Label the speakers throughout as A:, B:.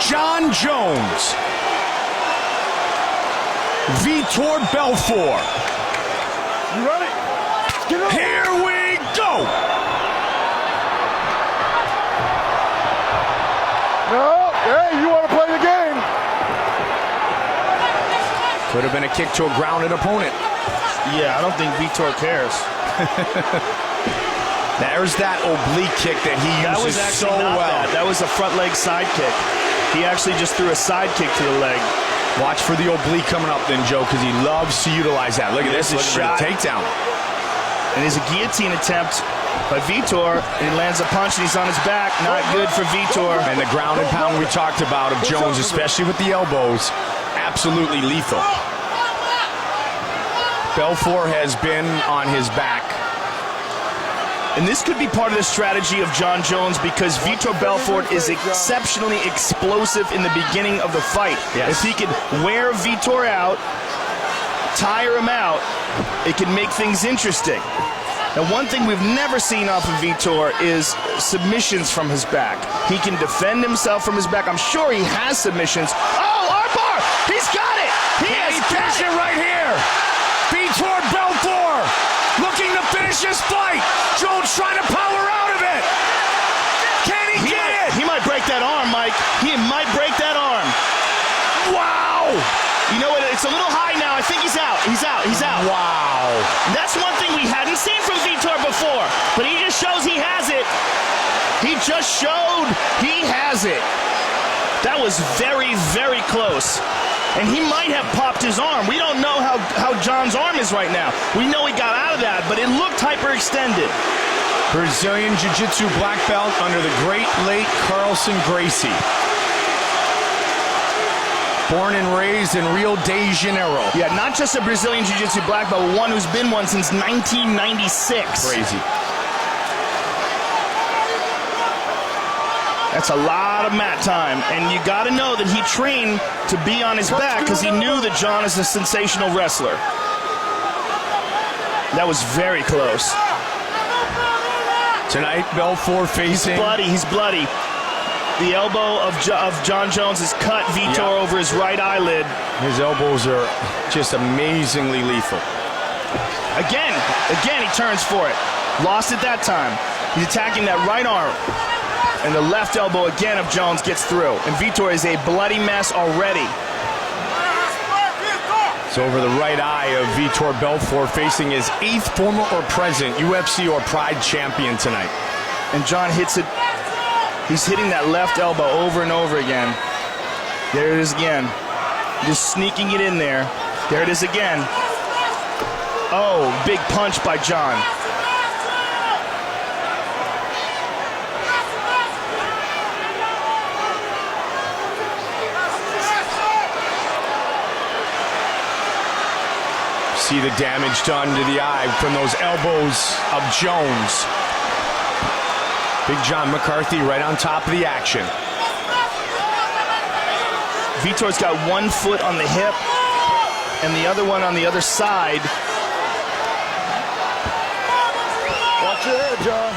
A: Jon Jones. Vitor Belfort.
B: You ready? Get up.
A: Here we go.
B: No, hey, you want to play the game.
A: Could have been a kick to a grounded opponent.
C: Yeah, I don't think Vitor cares.
A: There's that oblique kick that he uses
C: That was actually
A: so
C: not
A: well.
C: bad. That was a front leg side kick. He actually just threw a side kick to the leg.
A: Watch for the oblique coming up then, Joe, because he loves to utilize that. Look at this,
C: There's a
A: looking for
C: shot.
A: the takedown.
C: And there's a guillotine attempt by Vitor. And he lands a punch and he's on his back. Not good for Vitor.
A: And the ground and pound we talked about of Jones, especially with the elbows, absolutely lethal. Belfort has been on his back.
C: And this could be part of the strategy of Jon Jones because Vitor Belfort is exceptionally explosive in the beginning of the fight.
A: Yes.
C: If he could wear Vitor out, tire him out, it can make things interesting. Now, one thing we've never seen off of Vitor is submissions from his back. He can defend himself from his back. I'm sure he has submissions. Oh, armbar! He's got it! He has got
A: Finish
C: it!
A: it right here. Vitor Belfort looking to finish this fight. Jones trying to power out of it. Can he get it?
C: He might break that arm, Mike. He might break that arm.
A: Wow.
C: You know what? It's a little high now. I think he's out. He's out. He's out.
A: Wow.
C: That's one thing we hadn't seen from Vitor before. But he just shows he has it. He just showed he has it. That was very, very close. And he might have popped his arm. We don't know how Jon's arm is right now. We know he got out of that, but it looked hyperextended.
A: Brazilian Jiu-Jitsu black belt under the great late Carlson Gracie. Born and raised in Rio de Janeiro.
C: Yeah, not just a Brazilian Jiu-Jitsu black belt, but one who's been one since 1996.
A: Crazy.
C: That's a lot of mat time, and you got to know that he trained to be on his back because he knew that Jon is a sensational wrestler. That was very close.
A: Tonight, Belfort facing...
C: He's bloody. The elbow of Jon Jones has cut Vitor over his right eyelid.
A: His elbows are just amazingly lethal.
C: Again, he turns for it. Lost it that time. He's attacking that right arm. And the left elbow again of Jones gets through. And Vitor is a bloody mess already.
A: It's over the right eye of Vitor Belfort facing his 8th former or present UFC or Pride champion tonight.
C: And Jon hits it. He's hitting that left elbow over and over again. There it is again. Just sneaking it in there. There it is again. Oh, big punch by Jon.
A: See the damage done to the eye from those elbows of Jones. Big John McCarthy right on top of the action.
C: Vitor's got one foot on the hip and the other one on the other side.
B: Watch your head, Jon.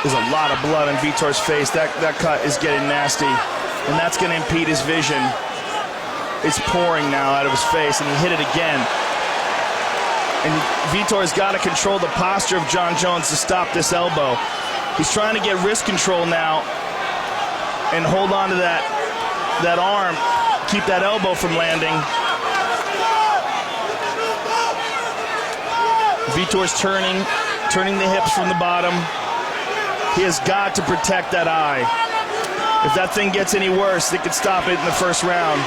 C: There's a lot of blood on Vitor's face. That cut is getting nasty, and that's going to impede his vision. It's pouring now out of his face, and he hit it again. And Vitor's got to control the posture of Jon Jones to stop this elbow. He's trying to get wrist control now and hold on to that arm, keep that elbow from landing. Vitor's turning the hips from the bottom. He has got to protect that eye. If that thing gets any worse, they could stop it in the first round.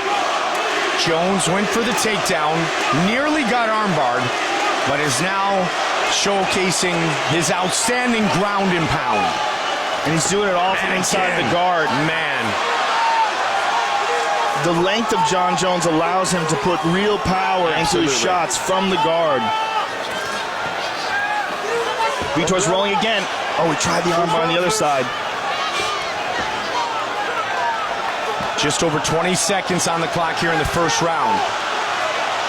A: Jones went for the takedown, nearly got armbarred, but is now showcasing his outstanding ground and pound.
C: And he's doing it all from inside the guard.
A: Man.
C: The length of Jon Jones allows him to put real power into his shots from the guard. Vitor's rolling again. Oh, he tried the armbar on the other side.
A: Just over 20 seconds on the clock here in the first round.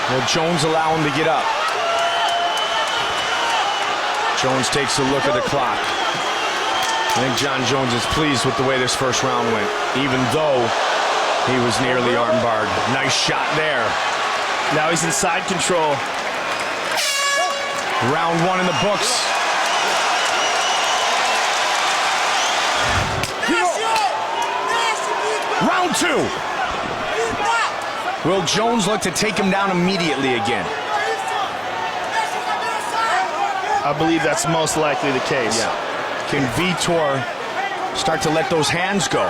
A: Will Jones allow him to get up? Jones takes a look at the clock. I think John Jones is pleased with the way this first round went, even though he was nearly armbarred. Nice shot there.
C: Now he's in side control.
A: Round one in the books. Round two. Will Jones look to take him down immediately again?
C: I believe that's most likely the case.
A: Yeah. Can Vitor start to let those hands go?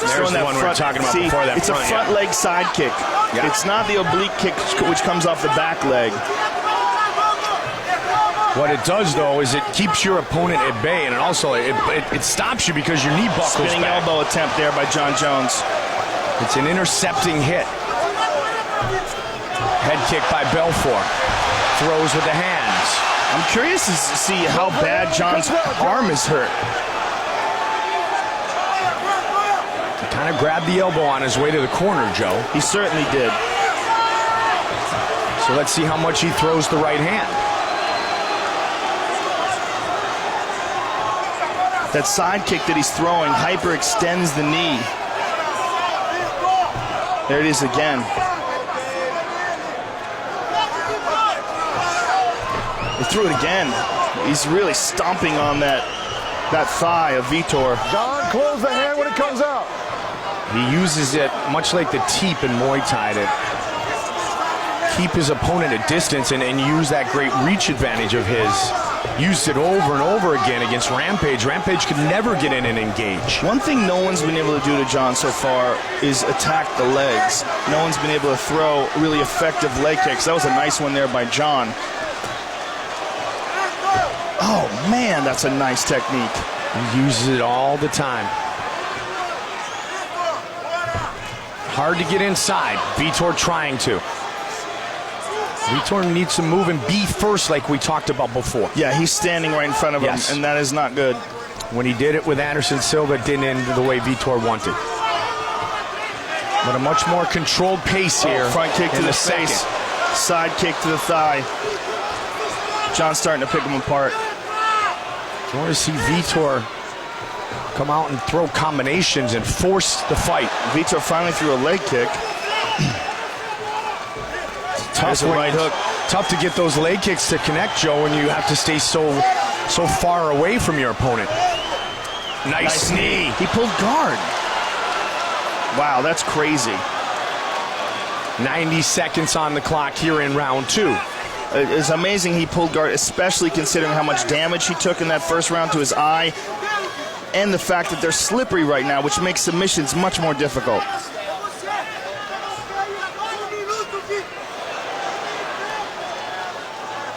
A: There's the one we were talking about before that.
C: It's a front leg side kick.
A: Yeah.
C: It's not the oblique kick which comes off the back leg.
A: What it does, though, is it keeps your opponent at bay, and also it stops you because your knee buckles
C: Spinning
A: back.
C: elbow attempt there by John Jones.
A: It's an intercepting hit. Head kick by Belfort. Throws with the hands.
C: I'm curious to see how bad John's arm is hurt.
A: He kind of grabbed the elbow on his way to the corner, Joe.
C: He certainly did.
A: So let's see how much he throws the right hand.
C: That side kick that he's throwing hyperextends the knee. There it is again. He threw it again. He's really stomping on that thigh of Vitor.
B: John, close the hand when it comes out.
A: He uses it much like the teep in Muay Thai to keep his opponent at distance and use that great reach advantage of his. Used it over and over again against Rampage. Rampage could never get in and engage.
C: One thing no one's been able to do to John so far is attack the legs. No one's been able to throw really effective leg kicks. That was a nice one there by John. Oh, man, that's a nice technique.
A: He uses it all the time. Hard to get inside. Vitor trying to. Vitor needs to move and be first like we talked about before.
C: Yeah, he's standing right in front of him, and that is not good.
A: When he did it with Anderson Silva, it didn't end the way Vitor wanted. But a much more controlled pace here.
C: Front kick to the face, side kick to the thigh. John's starting to pick him apart.
A: You want to see Vitor come out and throw combinations and force the fight.
C: Vitor finally threw a leg kick.
A: Tough right hook. Tough to get those leg kicks to connect, Joe, and you have to stay so far away from your opponent. Nice knee.
C: He pulled guard. Wow, that's crazy.
A: 90 seconds on the clock here in round two.
C: It's amazing he pulled guard, especially considering how much damage he took in that first round to his eye, and the fact that they're slippery right now, which makes submissions much more difficult.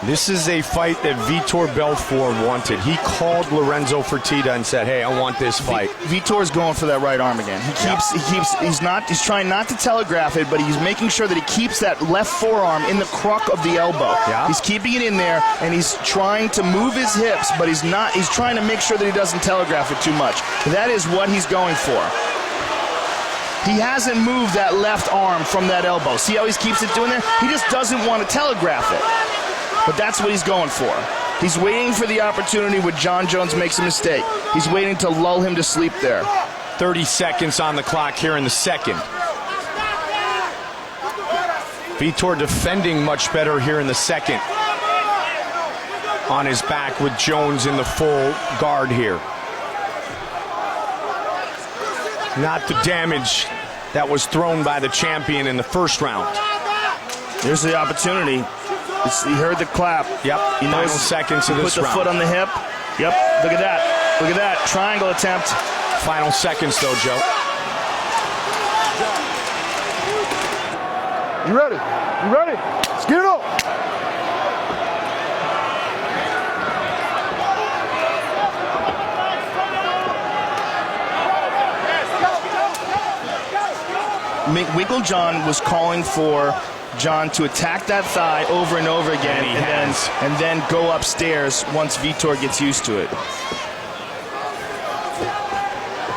A: This is a fight that Vitor Belfort wanted. He called Lorenzo Fertitta and said, hey, I want this fight.
C: Vitor's going for that right arm again. He's trying not to telegraph it, but he's making sure that he keeps that left forearm in the crook of the elbow.
A: Yeah.
C: He's keeping it in there, and he's trying to move his hips, but he's trying to make sure that he doesn't telegraph it too much. That is what he's going for. He hasn't moved that left arm from that elbow. See how he keeps it doing there? He just doesn't want to telegraph it. But that's what he's going for. He's waiting for the opportunity when John Jones makes a mistake. He's waiting to lull him to sleep there.
A: 30 seconds on the clock here in the second. Vitor defending much better here in the second. On his back with Jones in the full guard here. Not the damage that was thrown by the champion in the first round.
C: Here's the opportunity. He heard the clap.
A: Yep.
C: He knows.
A: Final seconds of this round.
C: Put the foot on the hip. Yep. Look at that. Look at that. Triangle attempt.
A: Final seconds, though, Joe.
B: You ready? You ready? Let's get it up.
C: Winkle John was calling for John to attack that thigh over and over again, and then go upstairs once Vitor gets used to it.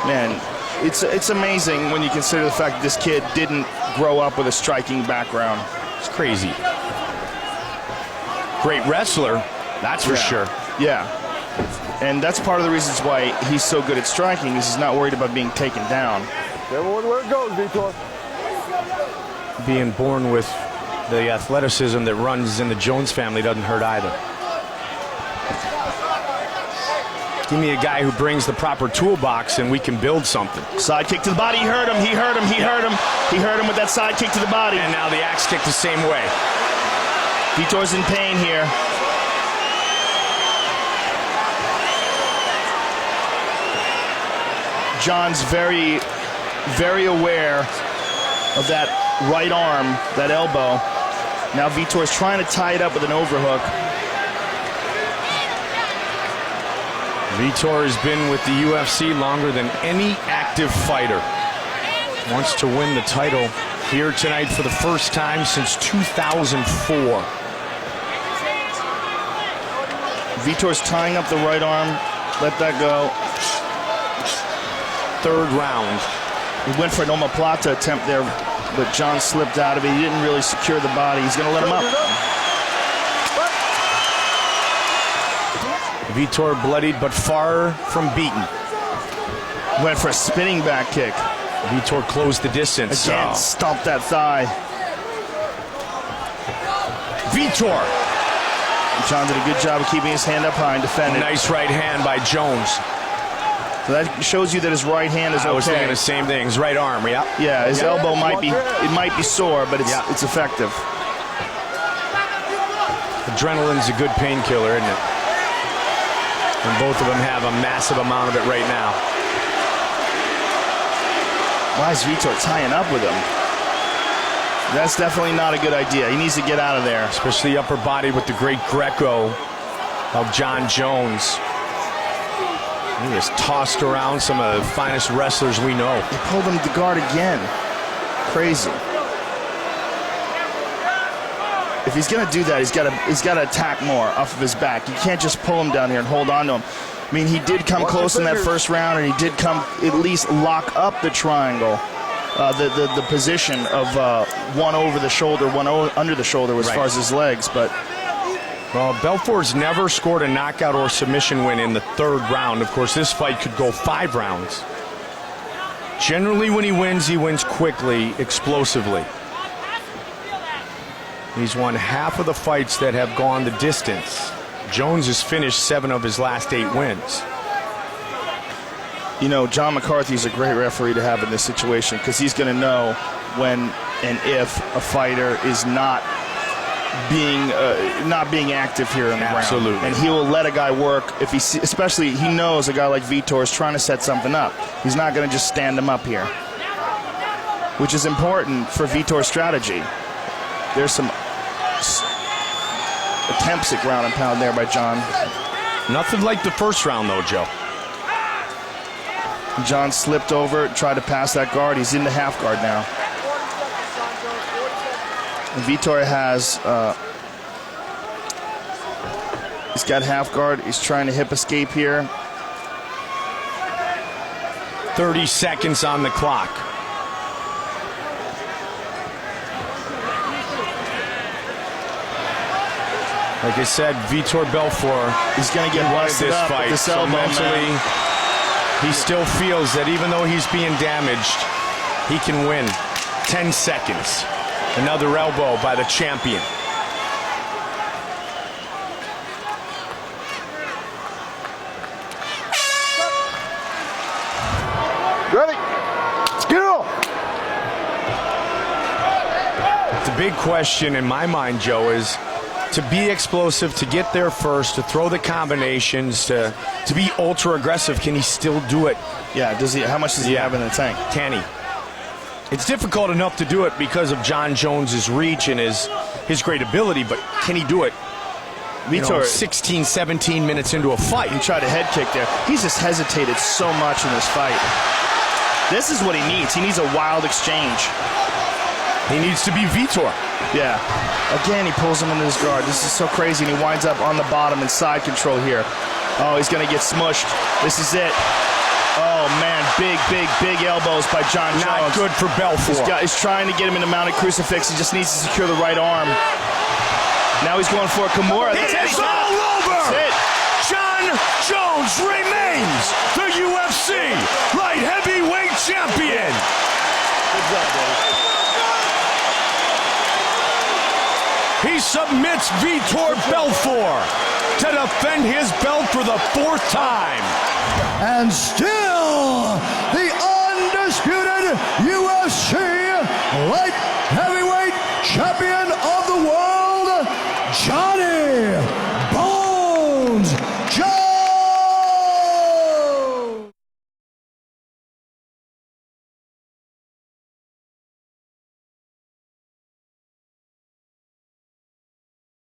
C: Man, It's amazing when you consider the fact that this kid didn't grow up with a striking background.
A: It's crazy. Great wrestler, that's for sure.
C: Yeah. And that's part of the reasons why he's so good at striking, is he's not worried about being taken down.
B: Everyone where it goes, Vitor.
A: Being born with the athleticism that runs in the Jones family doesn't hurt either. Give me a guy who brings the proper toolbox and we can build something.
C: Side kick to the body. He hurt him. He hurt him. He hurt him. He hurt him with that side kick to the body.
A: And now the axe kick the same way.
C: Vitor's in pain here. John's very, very aware of that right arm, that elbow. Now Vitor's trying to tie it up with an overhook.
A: Vitor has been with the UFC longer than any active fighter. Wants to win the title here tonight for the first time since 2004.
C: Vitor's tying up the right arm. Let that go.
A: Third round.
C: He went for an omoplata attempt there, but John slipped out of it. He didn't really secure the body. He's going to let him up.
A: Vitor bloodied but far from beaten.
C: Went for a spinning back kick.
A: Vitor closed the distance.
C: Again, stomped that thigh.
A: Vitor.
C: John did a good job of keeping his hand up high and defending.
A: Nice right hand by Jones.
C: So that shows you that his right hand is okay.
A: I was thinking the same thing. His right arm, yeah.
C: Yeah, his elbow might be sore, but it's effective.
A: Adrenaline's a good painkiller, isn't it? And both of them have a massive amount of it right now.
C: Why is Vitor tying up with him? That's definitely not a good idea. He needs to get out of there.
A: Especially the upper body with the great Greco of John Jones. He has tossed around some of the finest wrestlers we know.
C: He pulled him to guard again. Crazy. If he's going to do that, he's got to attack more off of his back. You can't just pull him down here and hold on to him. I mean, he did come close in that first round, and he did come at least lock up the triangle, the position of one over the shoulder, one under the shoulder as far as his legs. But
A: well, Belfort's never scored a knockout or submission win in the third round. Of course, this fight could go 5 rounds. Generally, when he wins quickly, explosively. He's won half of the fights that have gone the distance. Jones has finished 7 of his last 8 wins.
C: You know, John McCarthy's a great referee to have in this situation, because he's going to know when and if a fighter is not being active here in the round.
A: Absolutely.
C: And he will let a guy work if he especially he knows a guy like Vitor is trying to set something up. He's not going to just stand him up here, which is important for Vitor's strategy. There's some attempts at ground and pound there by John.
A: Nothing like the first round, though, Joe.
C: John slipped over, tried to pass that guard. He's in the half guard now. And Vitor has, he's got half guard. He's trying to hip escape here.
A: 30 seconds on the clock. Like I said, Vitor Belfort,
C: he's going to get busted
A: this
C: up
A: fight.
C: with this elbow,
A: so mentally,
C: man.
A: He still feels that even though he's being damaged, he can win. 10 seconds. Another elbow by the champion.
B: Ready? Let's get it on.
A: The big question in my mind, Joe, is to be explosive, to get there first, to throw the combinations, to be ultra aggressive. Can he still do it?
C: Yeah, does he? How much does he have in the tank?
A: Can he? It's difficult enough to do it because of John Jones's reach and his great ability, but can he do it? Vitor, 16, 17 minutes into a fight.
C: He tried a head kick there. He's just hesitated so much in this fight. This is what he needs. He needs a wild exchange.
A: He needs to be Vitor.
C: Yeah. Again, he pulls him into his guard. This is so crazy, and he winds up on the bottom in side control here. Oh, he's going to get smushed. This is it. Oh, Oh, man, big elbows by John Jones.
A: Not good for Belfort.
C: He's trying to get him in the mounted crucifix. He just needs to secure the right arm. Now he's going for a Kimura.
A: It is all over!
C: That's it.
A: John Jones remains the UFC light heavyweight champion.
C: Good job, buddy.
A: He submits Vitor Belfort to defend his belt for the 4th time.
D: And still the undisputed UFC light heavyweight champion.